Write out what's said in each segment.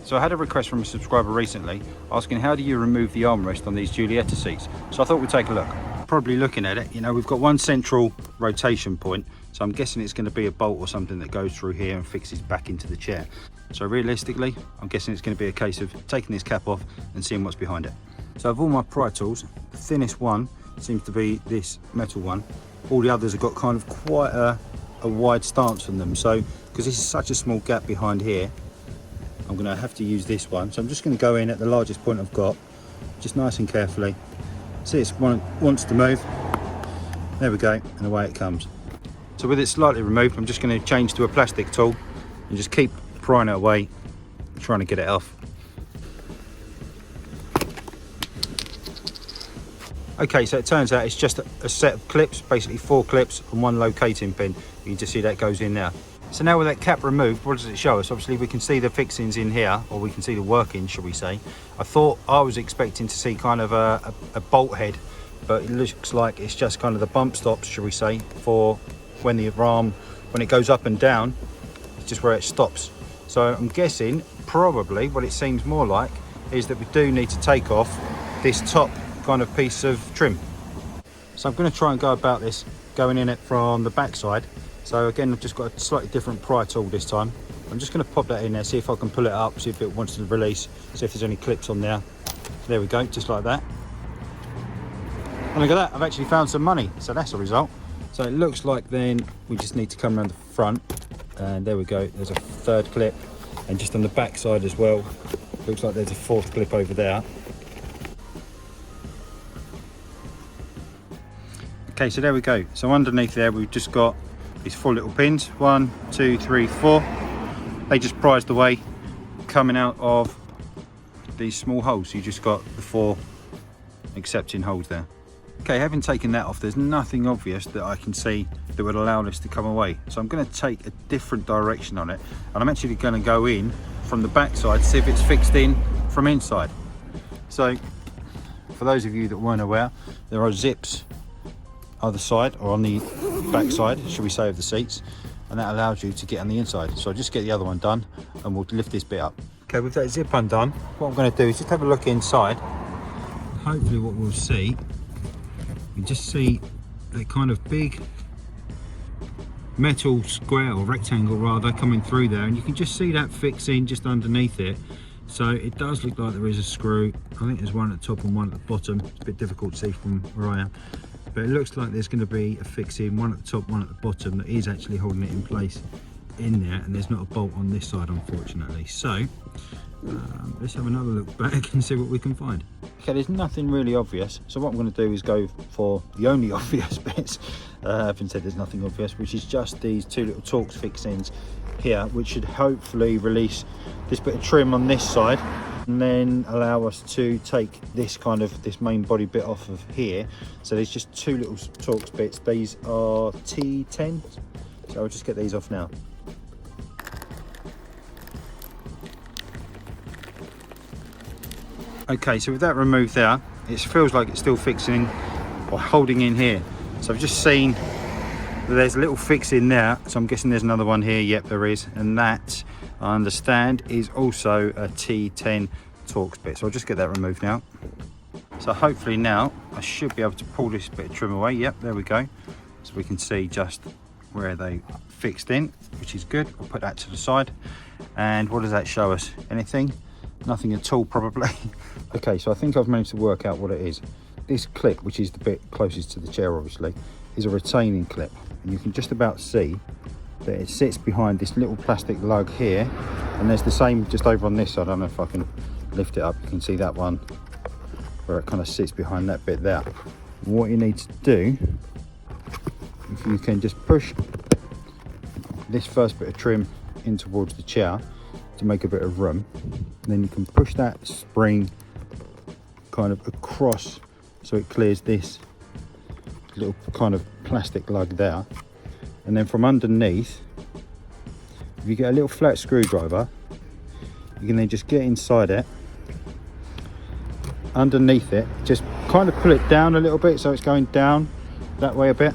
So I had a request from a subscriber recently asking how do you remove the armrest on these Giulietta seats. So I thought we'd take a look. Probably looking at it, you know, we've got one central rotation point, so I'm guessing it's going to be a bolt or something that goes through here and fixes back into the chair. So realistically, I'm guessing it's going to be a case of taking this cap off and seeing what's behind it. So of all my pry tools, the thinnest one seems to be this metal one. All the others have got kind of quite a wide stance on them. So because this is such a small gap behind here, I'm going to have to use this one. So I'm just going to go in at the largest point I've got, just nice and carefully. See, it wants to move. There we go, and away it comes. So with it slightly removed, I'm just going to change to a plastic tool and just keep prying it away, trying to get it off. Okay, so it turns out it's just a set of clips, basically 4 clips and 1 locating pin. You can just see that goes in now. So now with that cap removed, what does it show us? Obviously we can see the fixings in here, or we can see the working, shall we say. I was expecting to see kind of a bolt head, but it looks like it's just kind of the bump stops, shall we say, for when the arm, when it goes up and down, it's just where it stops. So I'm guessing probably what it seems more like is that we do need to take off this top kind of piece of trim. So I'm going to try and go about this going in it from the back side. So again, I've just got a slightly different pry tool this time. I'm just going to pop that in there, see if I can pull it up, see if it wants to release, see if there's any clips on there. There we go, just like that. And look at that, I've actually found some money, so that's a result. So it looks like then we just need to come around the front, and there we go, there's a 3rd clip, and just on the back side as well, looks like there's a 4th clip over there. Okay, so there we go. So underneath there we've just got these 4 little pins, 1, 2, 3, 4. They just prised away, coming out of these small holes. So you just got the 4 accepting holes there. Okay, having taken that off, there's nothing obvious that I can see that would allow this to come away. So I'm going to take a different direction on it, and I'm actually going to go in from the back side, see if it's fixed in from inside. So for those of you that weren't aware, there are zips either side, or on the back side, should we say, of the seats, and that allows you to get on the inside. So I'll just get the other one done and we'll lift this bit up. Okay, with that zip undone, what I'm going to do is just have a look inside. Hopefully what we'll see, you just see that kind of big metal square, or rectangle rather, coming through there, and you can just see that fixing just underneath it. So it does look like there is a screw. I think there's one at the top and one at the bottom. It's a bit difficult to see from where I am, but it looks like there's going to be a fixing, one at the top, one at the bottom, that is actually holding it in place in there, and there's not a bolt on this side, unfortunately. So let's have another look back and see what we can find. Okay, there's nothing really obvious, so what I'm going to do is go for the only obvious bits. Having said there's nothing obvious, which is just these 2 little Torx fixings here, which should hopefully release this bit of trim on this side, and then allow us to take this main body bit off of here. So there's just 2 little Torx bits. These are T10, so I'll just get these off now. Okay, so with that removed there, it feels like it's still fixing or holding in here. So I've just seen that there's a little fix in there, so I'm guessing there's another one here. Yep, there is, and that, I understand, is also a T10 Torx bit. So I'll just get that removed now. So hopefully now I should be able to pull this bit of trim away. Yep, there we go. So we can see just where they fixed in, which is good. I'll put that to the side. And what does that show us? Anything? Nothing at all, probably. Okay, so I think I've managed to work out what it is. This clip, which is the bit closest to the chair obviously, is a retaining clip, and you can just about see that it sits behind this little plastic lug here, and there's the same just over on this side. I don't know if I can lift it up, you can see that one where it kind of sits behind that bit there. And what you need to do, if you can just push this first bit of trim in towards the chair to make a bit of room, and then you can push that spring kind of across so it clears this little kind of plastic lug there, and then from underneath, if you get a little flat screwdriver, you can then just get inside it, underneath it, just kind of pull it down a little bit so it's going down that way a bit,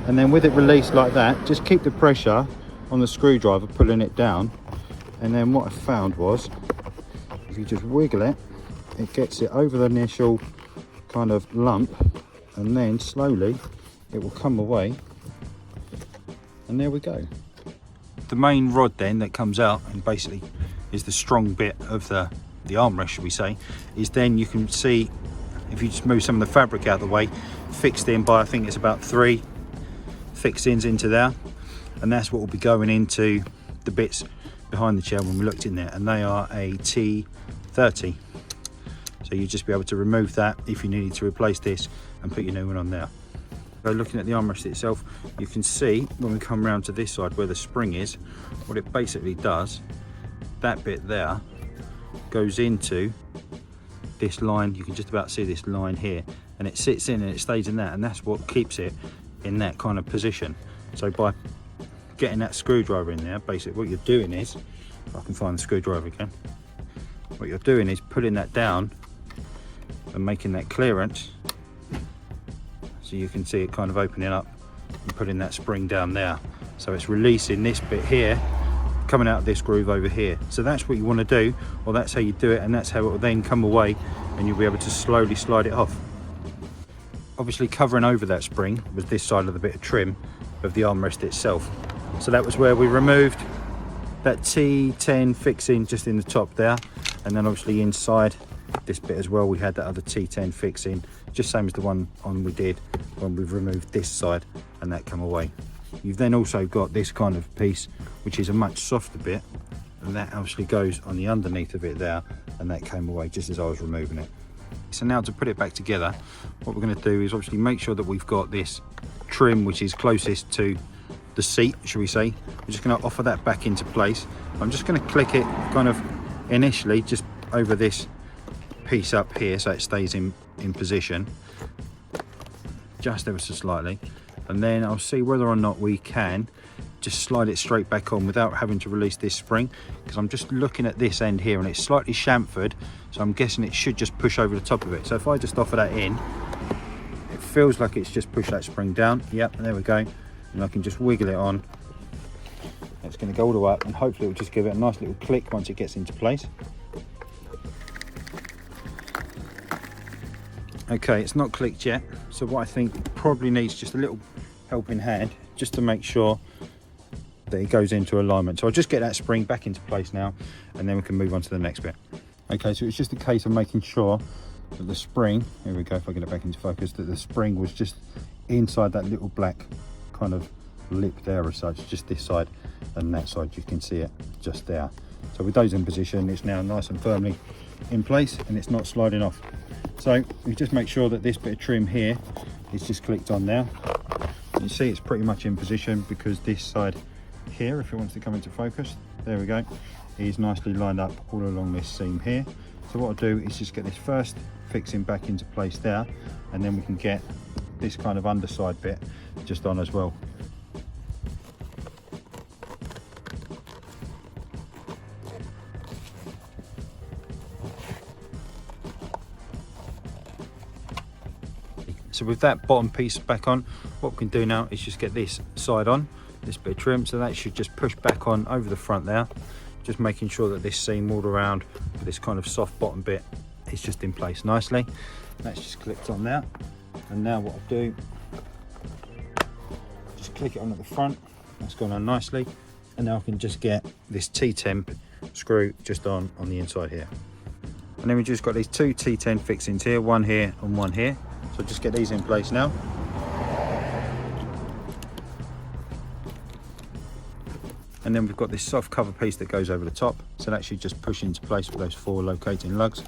and then with it released like that, just keep the pressure on the screwdriver pulling it down, And then what I found was, if you just wiggle it, it gets it over the initial kind of lump, and then slowly it will come away, and there we go. The main rod then that comes out and basically is the strong bit of the armrest, should we say, is then you can see, if you just move some of the fabric out of the way, fixed in by, I think it's about 3 fixings into there, and that's what will be going into the bits behind the chair when we looked in there, and they are a T30. So you'll just be able to remove that if you needed to replace this and put your new one on there. So looking at the armrest itself, you can see when we come around to this side where the spring is, what it basically does, that bit there goes into this line. You can just about see this line here, and it sits in and it stays in that, and that's what keeps it in that kind of position. So by getting that screwdriver in there, basically what you're doing is, if I can find the screwdriver again, what you're doing is pulling that down and making that clearance, so you can see it kind of opening up and putting that spring down there, so it's releasing this bit here, coming out of this groove over here. So that's what you want to do, or that's how you do it, and that's how it will then come away, and you'll be able to slowly slide it off. Obviously covering over that spring was this side of the bit of trim of the armrest itself, so that was where we removed that T10 fixing just in the top there, and then obviously inside this bit as well we had that other T10 fixing, just same as the one on we did when we've removed this side and that come away. You've then also got this kind of piece which is a much softer bit, and that obviously goes on the underneath of it there, and that came away just as I was removing it. So now to put it back together, what we're going to do is obviously make sure that we've got this trim which is closest to the seat, should we say. We're just going to offer that back into place. I'm just going to click it kind of initially just over this piece up here so it stays in position just ever so slightly, and then I'll see whether or not we can just slide it straight back on without having to release this spring, because I'm just looking at this end here and it's slightly chamfered, so I'm guessing it should just push over the top of it. So if I just offer that in, it feels like it's just pushed that spring down. Yep, there we go, and I can just wiggle it on. It's going to go all the way up, and hopefully it will just give it a nice little click once it gets into place. Okay, it's not clicked yet, so what I think probably needs just a little helping hand just to make sure that it goes into alignment. So I'll just get that spring back into place now, and then we can move on to the next bit. Okay, so it's just a case of making sure that the spring, here we go, if I get it back into focus, that the spring was just inside that little black kind of lip there as such, just this side and that side, you can see it just there. So with those in position, it's now nice and firmly in place and it's not sliding off. So we just make sure that this bit of trim here is just clicked on now. You see it's pretty much in position, because this side here, if it wants to come into focus, there we go, is nicely lined up all along this seam here. So what I'll do is just get this first fixing back into place there, and then we can get this kind of underside bit just on as well. So with that bottom piece back on, what we can do now is just get this side on, this bit of trim, so that should just push back on over the front there, just making sure that this seam all around with this kind of soft bottom bit is just in place nicely. That's just clicked on there, and now what I'll do, just click it on at the front, that's gone on nicely, and now I can just get this T10 screw just on the inside here. And then we just got these two T10 fixings here, one here and one here. So just get these in place now. And then we've got this soft cover piece that goes over the top, so that should just push into place with those 4 locating lugs.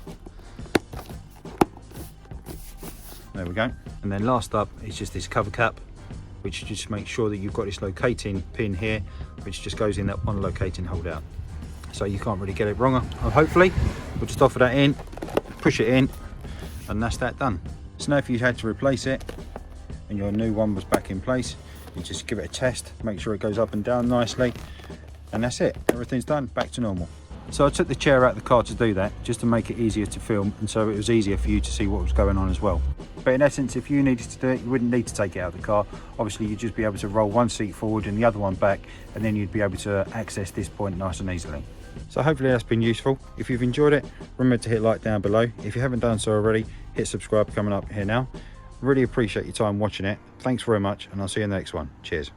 There we go. And then last up is just this cover cap, which just makes sure that you've got this locating pin here, which just goes in that one locating hold out. So you can't really get it wrong, hopefully. We'll just offer that in, push it in, and that's that done. So now if you had to replace it and your new one was back in place, you just give it a test, make sure it goes up and down nicely, and that's it. Everything's done, back to normal. So I took the chair out of the car to do that, just to make it easier to film, and so it was easier for you to see what was going on as well. But in essence, if you needed to do it, you wouldn't need to take it out of the car. Obviously, you'd just be able to roll one seat forward and the other one back, and then you'd be able to access this point nice and easily. So hopefully that's been useful. If you've enjoyed it, remember to hit like down below. If you haven't done so already, hit subscribe coming up here now. Really appreciate your time watching it. Thanks very much, and I'll see you in the next one. Cheers.